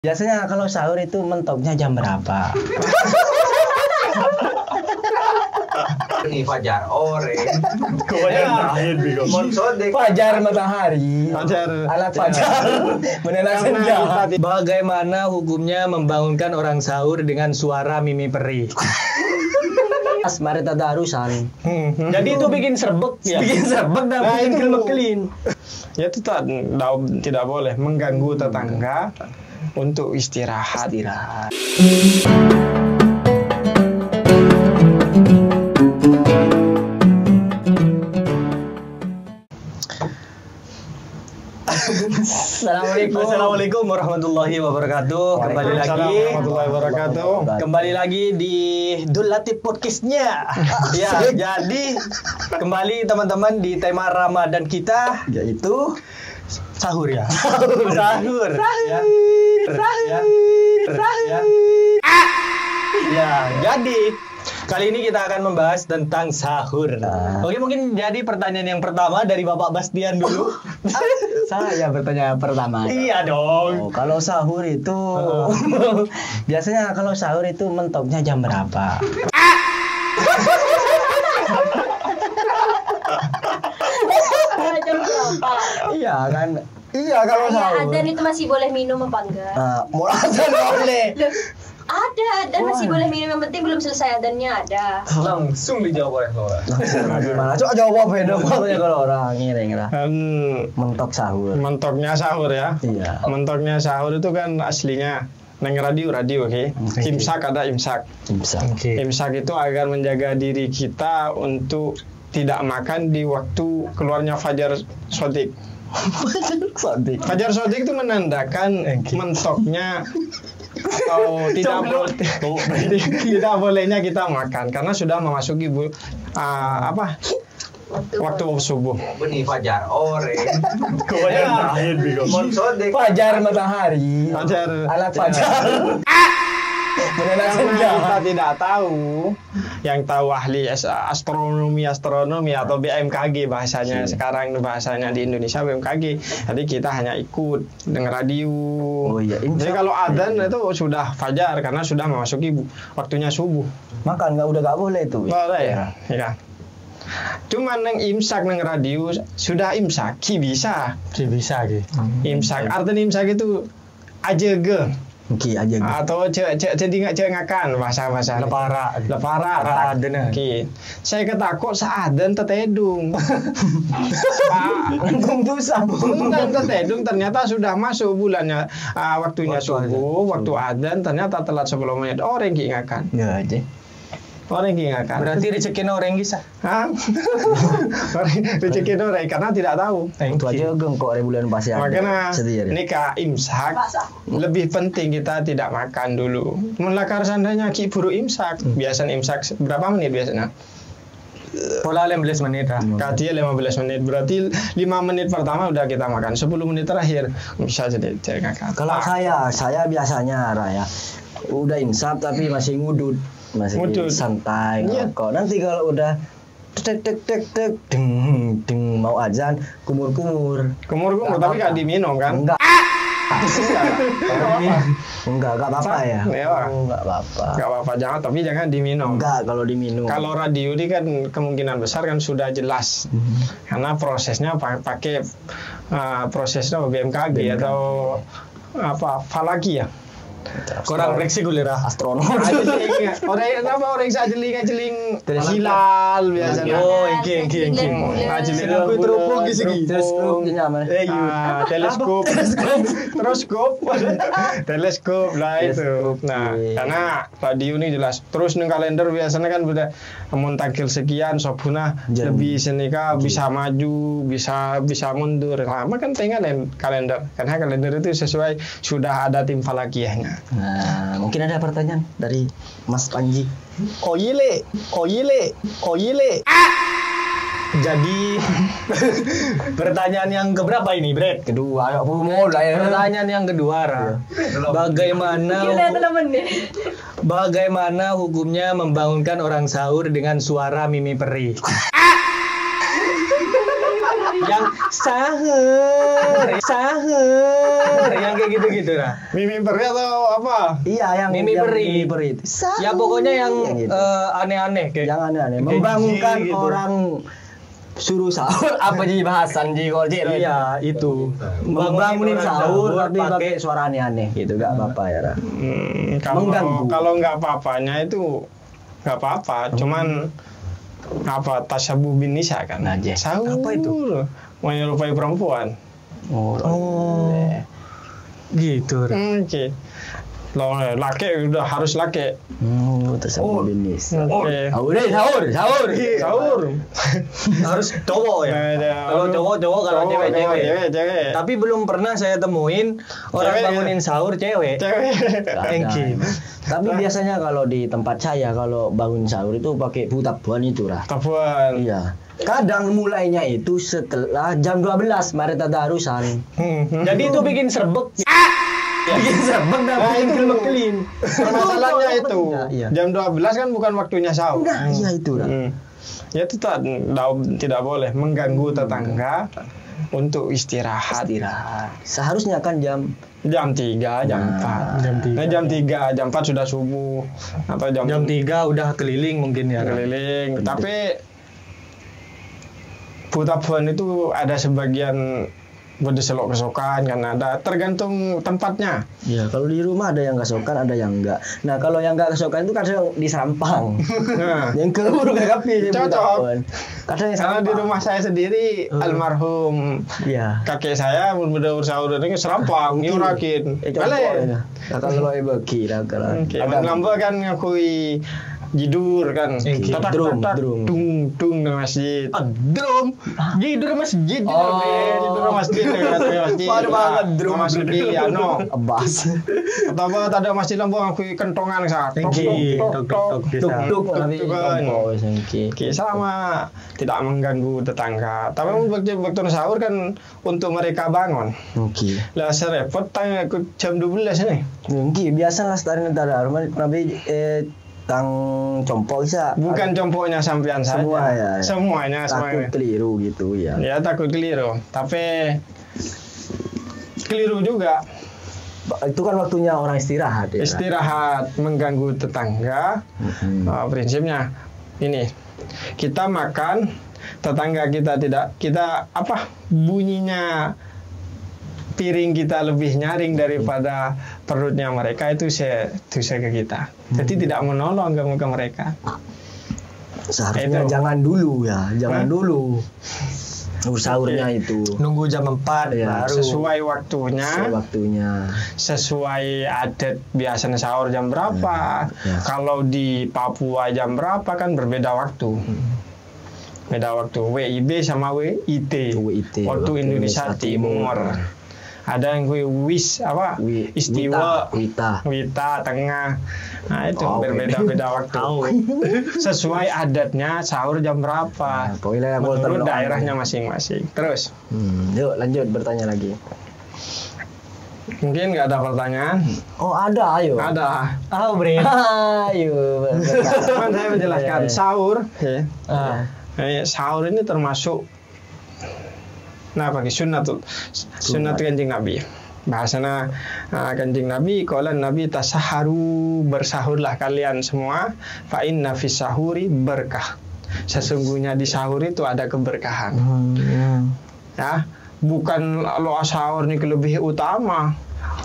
Biasanya kalau sahur itu mentoknya jam berapa? Ini fajar ore. Fajar matahari. Alat fajar. Menenang senja. Bagaimana hukumnya membangunkan orang sahur dengan suara mimi perih? Mari tadarusan. Jadi itu bikin serbek ya. Bikin serbek dan bikin kelin. Ya itu tidak boleh mengganggu tetangga untuk istirahat. Assalamualaikum warahmatullahi wabarakatuh. Kembali lagi di Dul Latif Podcast-nya. Ya, jadi kembali teman-teman di tema Ramadan kita, yaitu sahur ya. Sahur. Ya, jadi kali ini kita akan membahas tentang sahur. Oke, mungkin jadi pertanyaan yang pertama dari Bapak Bastian dulu. Saya bertanya pertama. Iya dong. Kalau sahur itu biasanya kalau sahur itu mentoknya jam berapa? Jam berapa? Iya kan? Iya kalau sahur. Adzan itu masih boleh minum apa enggak? Mau adzan boleh. Ada, dan masih boleh minum, yang penting belum selesai adzannya ada. Langsung dijawab oleh Laura. Gimana? Coba jawab beda waktunya kalau orang ngiring lah. Mentok sahur. Mentoknya sahur ya. Iya. Mentoknya sahur itu kan aslinya neng radio, oke. Imsak ada imsak. Imsak itu agar menjaga diri kita untuk tidak makan di waktu keluarnya fajar sodik. Fajar sodik itu menandakan mentoknya atau tidak bolehnya kita makan karena sudah memasuki waktu subuh. Benih fajar ore. Fajar matahari. Alat fajar. Menenang senja. Kita tidak tahu. Yang tahu ahli astronomi atau BMKG bahasanya sekarang, bahasanya di Indonesia BMKG. Jadi kita hanya ikut dengar radio. Oh iya. Jadi kalau adzan itu sudah fajar karena sudah memasuki waktunya subuh. Makan udah nggak boleh itu. Boleh ya. Cuman neng imsak neng radio sudah imsak bisa. Imsak artinya imsak itu aja ge. Atau ngakan bahasa lepara saya ketakut saadan tetedung tetedung ternyata sudah masuk bulannya waktunya subuh waktu adzan ternyata telat 10 menit orang ki ngakan ya aja orang ki ngakan Berarti rezeki orang bisa. rezeki orang karena tidak tahu itu aja kok bulan pasti ada. Makanya nikah imsak lebih penting kita tidak makan dulu. Melakar seandainya ki buru imsak. Biasa imsak berapa menit biasanya? Pola 15 menit lah. Kati 15 menit. Berarti 5 menit pertama udah kita makan. 10 menit terakhir bisa jadi makan. Kalau saya biasanya Raya udah imsak tapi masih ngudut. Masih santai kok. Nanti kalau udah tek deng mau azan kumur tapi nggak diminum kan? Enggak apa-apa ya. Enggak apa-apa. Jangan diminum. Enggak kalau diminum. Kalau radio ini kan kemungkinan besar kan sudah jelas. Karena prosesnya pakai prosesnya BMKG atau falaki ya. Kurang fleksibel ya. Astronom. Orang sajeling hilal biasanya. Oh, iki. Ajeling aku teropong di sini. Teleskop lah itu. Nah, karena radio ini jelas. Terus ning kalender biasanya kan udah muntakil sekian sobuna lebih senika bisa maju, bisa mundur. Lama kan tinggal kalender. Karena kalender itu sesuai sudah ada tim falakiyahnya. Nah, mungkin ada pertanyaan dari Mas Panji. Oyile. Jadi pertanyaan yang keberapa ini, Brad? Kedua, mulai. Pertanyaan yang kedua, Bagaimana hukumnya membangunkan orang sahur dengan suara mimi perih? sahur yang kayak gitu-gitu lah. Mimi peri atau apa? Iya, yang Mimi yang peri. itu. Ya pokoknya yang gitu. aneh-aneh kayak Yang aneh-aneh. Membangunkan gitu. orang suruh sahur apa jadi bahasan di Gojek? Iya, itu. Membangunin orang sahur tapi pakai pakai suara aneh-aneh gitu, gak apa-apa ya. Ra. Mengganggu. Kalau nggak apa-apanya itu nggak apa-apa, cuman apa tasabuh bin nisa kan? Najis. Sahur. Apa itu? Menyerupai perempuan. Oh. Gitu. Oke. Loh, laki udah harus laki. Tersebut binis. Oke. Sahur. Harus cowok ya. Kalau cowok, kalau cewek. Cewek. Tapi belum pernah saya temuin orang Cewek, bangunin sahur cewek. Cewek. Engki. Tapi biasanya kalau di tempat saya kalau bangun sahur itu pakai tabuan itu lah. Tabuan. Iya. Kadang mulainya itu setelah jam 12 mari tadarusan. Jadi itu bikin serbek. Bikin serbek dan bikin kelin. Permasalahannya itu. Iya. Jam 12 kan bukan waktunya sahur. Nah, iya itu lah. Ya itu tidak boleh mengganggu tetangga untuk istirahat. Seharusnya kan jam 3, jam 4. Jam 3, jam 4 sudah subuh atau jam 3 udah keliling mungkin ya. keliling. Tapi Putapuan itu ada sebagian berdeselok kesokan kan, ada tergantung tempatnya. Ya, kalau di rumah ada yang kesokan, ada yang enggak. Nah, kalau yang enggak kesokan itu kadang di Serampang. Nah, yang keburu gak kapi. cocok. Kadang yang Karena di Serampang. rumah saya sendiri almarhum Iya. kakek saya berdaur sahur ini Serampang, nyurakin. Balik. Kalau bagi lah kalau. Oke, lambat kan ngakui jidur kan, drum. dung di masjid. Drum. Jidur masjid. Jidur masjid masjid. Parah banget, drum. Masuki ano. Abbas. Atau apa ada masjid lampu ngakui kentongan sa. Tuk Sama tidak mengganggu tetangga. Tapi waktu sahur kan untuk mereka bangun. Oke. Lah serepot tanya ke jam 12 nih. Mungkin biasalah setara negara rumah nabi tang compok bisa. Bukan compoknya sampean saja. Semua ya. Semuanya. Takut keliru gitu ya. Ya takut keliru. Tapi keliru juga. Itu kan waktunya orang istirahat ya. Istirahat mengganggu tetangga. Prinsipnya ini. Kita makan, tetangga kita tidak, bunyinya piring kita lebih nyaring daripada perutnya mereka, itu dosa ke kita. Jadi tidak menolong ke mereka. Seharusnya jangan dulu ya, dulu. Sahurnya itu Nunggu jam 4 ya, baru. Sesuai waktunya. Sesuai adat biasanya sahur jam berapa. Kalau di Papua jam berapa kan berbeda waktu. Beda waktu. WIB sama WIT. Waktu Indonesia Timur. Ada yang istiwa, wita tengah. Nah itu berbeda-beda waktu. Sesuai adatnya sahur jam berapa. Menurut daerahnya masing-masing. Terus. Yuk lanjut bertanya lagi. Mungkin nggak ada pertanyaan. Oh ada, ayo. Ada. Bre. Ayo. Kan saya menjelaskan sahur. Sahur ini termasuk bagi sunnat Kanjeng Nabi. Bahasana Kanjeng Nabi, qala Nabi tasaharu, bersahurlah kalian semua, fa inna fis sahuri berkah. Sesungguhnya di sahur itu ada keberkahan. Ya, bukan lo sahur ini lebih utama.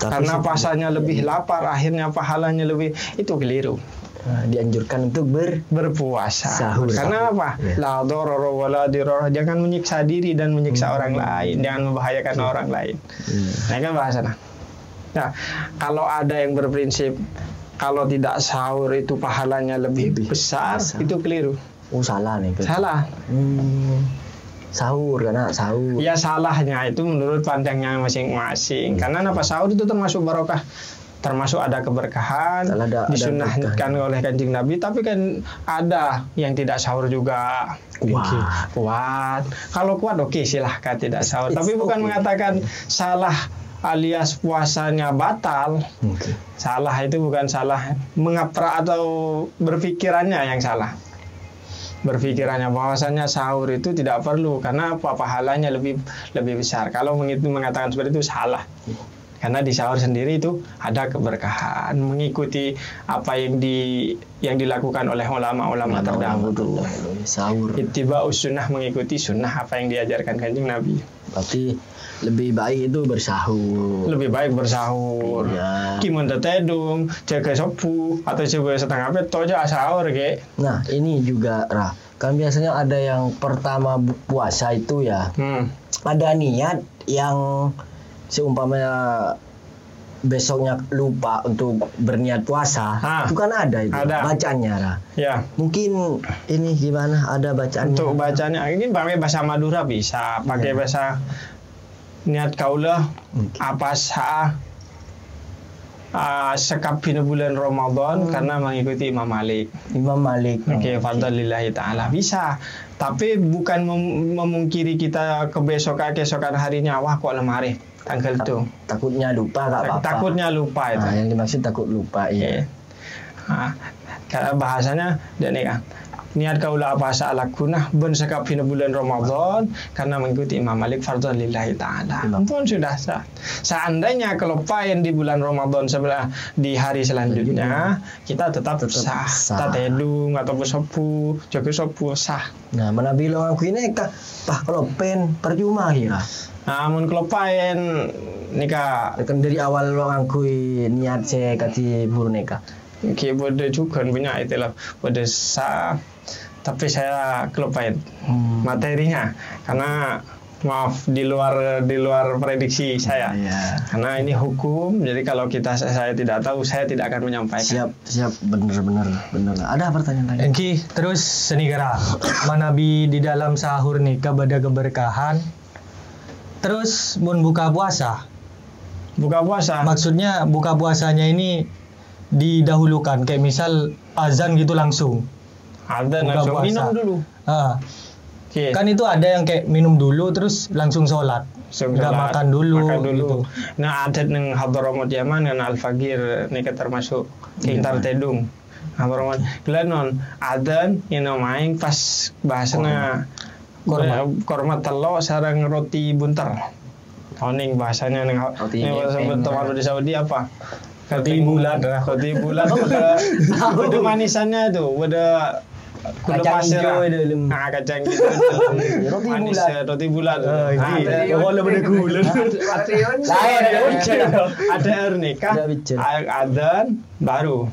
Karena pasanya lebih lapar, akhirnya pahalanya lebih, itu keliru. Dianjurkan untuk berpuasa. Sahur. Karena apa? La dororo wala diroro. Jangan menyiksa diri dan menyiksa orang lain. Jangan membahayakan orang lain. Nah kan bahasanya. Nah, kalau ada yang berprinsip kalau tidak sahur itu pahalanya lebih besar, itu keliru. Salah nih. Salah. Sahur karena sahur. Ya salahnya itu menurut pandangnya masing-masing. Karena apa, sahur itu termasuk barokah. Termasuk ada keberkahan, disunnahkan oleh Kanjeng Nabi, tapi kan ada yang tidak sahur juga kuat. Kalau kuat oke, silahkan tidak sahur. Tapi bukan mengatakan salah alias puasanya batal. Salah itu bukan salah mengaprak atau berpikirannya yang salah. berpikirannya bahwasanya sahur itu tidak perlu karena apa, pahalanya lebih besar. Kalau mengatakan seperti itu salah. Karena di sahur sendiri itu ada keberkahan, mengikuti apa yang dilakukan oleh ulama-ulama terdahulu. Sahur. Ittiba'us sunnah, mengikuti sunnah apa yang diajarkan Kanjeng Nabi. Berarti lebih baik itu bersahur. Lebih baik bersahur. Ya. Gimana tedung, jaga sopu atau coba setengah peto aja sahur ke. Nah, ini juga Ra. Kan biasanya ada yang pertama puasa itu ya. Ada niat yang seumpamanya besoknya lupa untuk berniat puasa, itu kan ada itu bacaannya Ra. Ya. Mungkin ini gimana, ada bacaannya? Untuk bacanya ini pakai bahasa Madura bisa, pakai bahasa niat kaulah apa sah sekap bulan Ramadan karena mengikuti Imam Malik. Oke, fadlillahi ta'ala bisa. Tapi bukan memungkiri kita keesokan harinya, wah kok lemari tanggal itu. Takutnya lupa gak apa-apa. Takutnya lupa itu. Yang dimaksud takut lupa, iya. Karena bahasanya dan niat kaulah apa salah kunah ben sekap bulan Ramadan karena mengikuti Imam Malik fardhu lillahi ta'ala. Pun sudah sah. Seandainya kelupaan di bulan Ramadan sebelah di hari selanjutnya kita tetap sah. Tatedung atau sopu, jaga sopu sah. Nah, mana bilang aku ini kah kelopen percuma kira. Namun kelupaan nikah kan dari awal aku niat saya kasih buru nikah. Bodoh juga punya itulah bodoh sah, tapi saya kelupaan materinya karena maaf di luar prediksi saya. Karena ini hukum, jadi kalau saya tidak tahu saya tidak akan menyampaikan. Siap bener. Ada pertanyaan lagi? Engki terus senigara manabi di dalam sahur nih kabada keberkahan. Terus mun buka puasa. Maksudnya buka puasanya ini didahulukan kayak misal azan gitu langsung. Azan langsung minum dulu. Kan itu ada yang kayak minum dulu terus langsung sholat. Nggak makan dulu. Gitu. Nah adat neng Hadramaut Yaman dan Al-Fagir ini termasuk kintar tedung. Hadramaut gelanon azan yang main pas bahasanya korma telo sarang roti buntar. Oning bahasanya neng teman di Saudi apa? Roti bulat udah manisannya tuh, udah kacang hijau itu kacang gitu roti bulat kalau beda gula ada air nikah adzan baru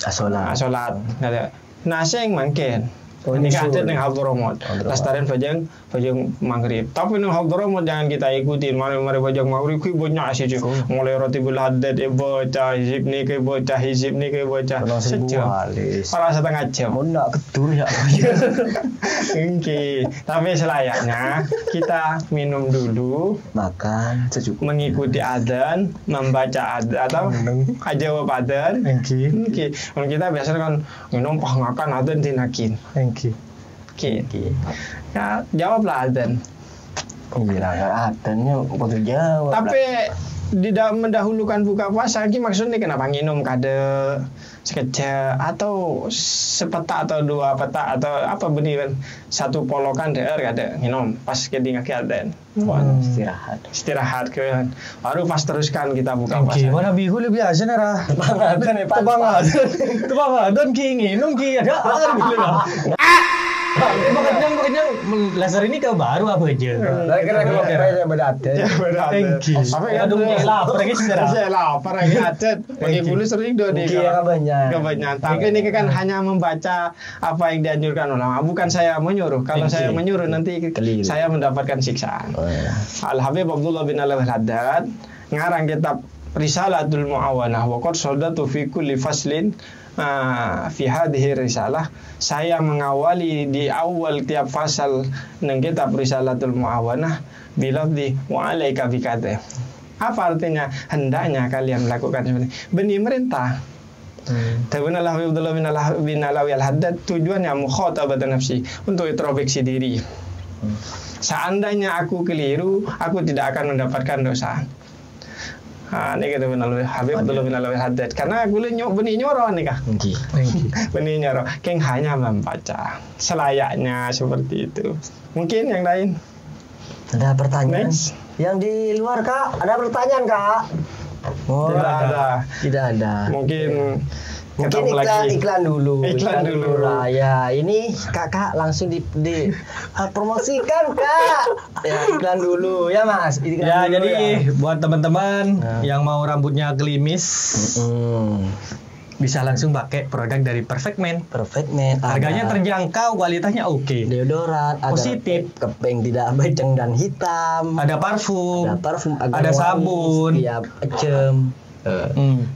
sholat nasi yang mungkin ini adat yang Hadramaut lestarian fajang maghrib tapi yang Hadramaut jangan kita ikutin mari fajang maghrib kui banyak sih mulai roti bulat bocah hizib ni bocah sejam para setengah jam nak ketur ya tapi selayaknya kita minum dulu makan secukupnya mengikuti adzan membaca adzan atau jawab adzan kalau kita biasanya kan minum makan adzan tinakin ya jawablah adzan. Gila, adzannya betul jawab. Tapi tidak mendahulukan buka puasa, maksudnya kenapa nginum kade sekejap atau sepetak atau dua petak atau apa benih satu polokan der kade nginum pas kedingak adzan. Istirahat kan. Baru pas teruskan kita buka puasa. Gimana bihu lebih biasa nara. Tebangan nginum ada makanya laser ini kau baru apa aja? Kira-kira berada. Apa ya dong lapar lagi saya lapar lagi adat. Bagi bulu sering doa di kebanyakan. Tapi ini kan hanya membaca apa yang dianjurkan ulama. Bukan saya menyuruh. Kalau saya menyuruh nanti saya mendapatkan siksaan. Al-Habib Abdullah bin Al-Haddad ngarang kitab Risalatul Mu'awanah wa qad sadatu fi kulli faslin fi hadhihi risalah. Saya mengawali di awal tiap fasal nang kitab Risalatul Mu'awanah bilafzi wa alaika bikate. Apa artinya? Hendaknya kalian melakukan seperti ini. Benih merintah. Tabun Al-Habib Abdullah bin Al-Haddad tujuannya mukhatabatan nafsi, untuk introspeksi diri. Seandainya aku keliru, aku tidak akan mendapatkan dosa. Ini kita Habib belum melalui hadat karena gue benih nyoro nih kah? Benih nyoro, keng hanya membaca selayaknya seperti itu. Mungkin yang lain. Ada pertanyaan? Next. Yang di luar kak, ada pertanyaan kak? Oh, tidak ada. Mungkin iklan dulu. Iklan dulu. Lah ya, ini kakak langsung promosikan kak. Ya iklan dulu ya mas. Ya jadi buat teman-teman yang mau rambutnya gelimis, bisa langsung pakai produk dari Perfect Man. Harganya terjangkau, kualitasnya oke. Deodoran, positif, kepeng tidak beceng dan hitam. Ada parfum, ada sabun. Siap, ecem.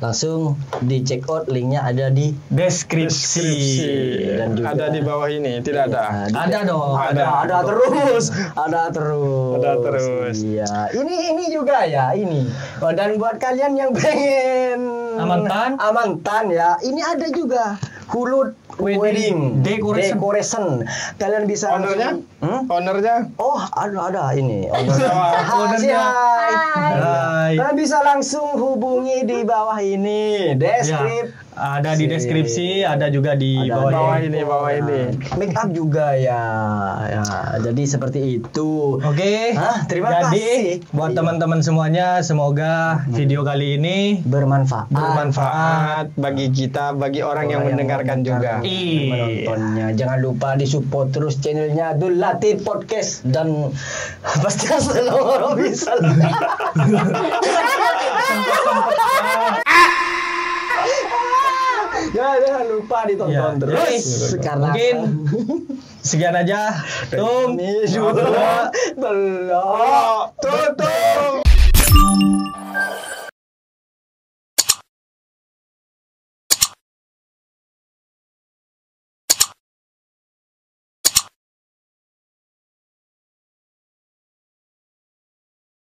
Langsung di check out, linknya ada di deskripsi. Dan juga ada di bawah ini, tidak ada? Ada dong. Ada terus. Iya. Ini juga ya ini. Dan buat kalian yang pengen amantan ya, ini ada juga Hulut Wedding Decoration. Kalian bisa ownernya? Oh, ada ini. Ownernya. Hai. Kalian bisa langsung hubungi di bawah ini. Ada di deskripsi, ada juga di bawah ini. Make up juga ya. Jadi seperti itu. Oke. Terima kasih buat teman-teman semuanya, semoga video kali ini bermanfaat bagi kita, bagi orang yang mendengarkan juga. Menontonnya. Jangan lupa disupport terus channelnya Abdul Latif Podcast dan pasti selalu bisa. Jangan lupa ditonton terus. Mungkin sekian aja. Belum. Tutup.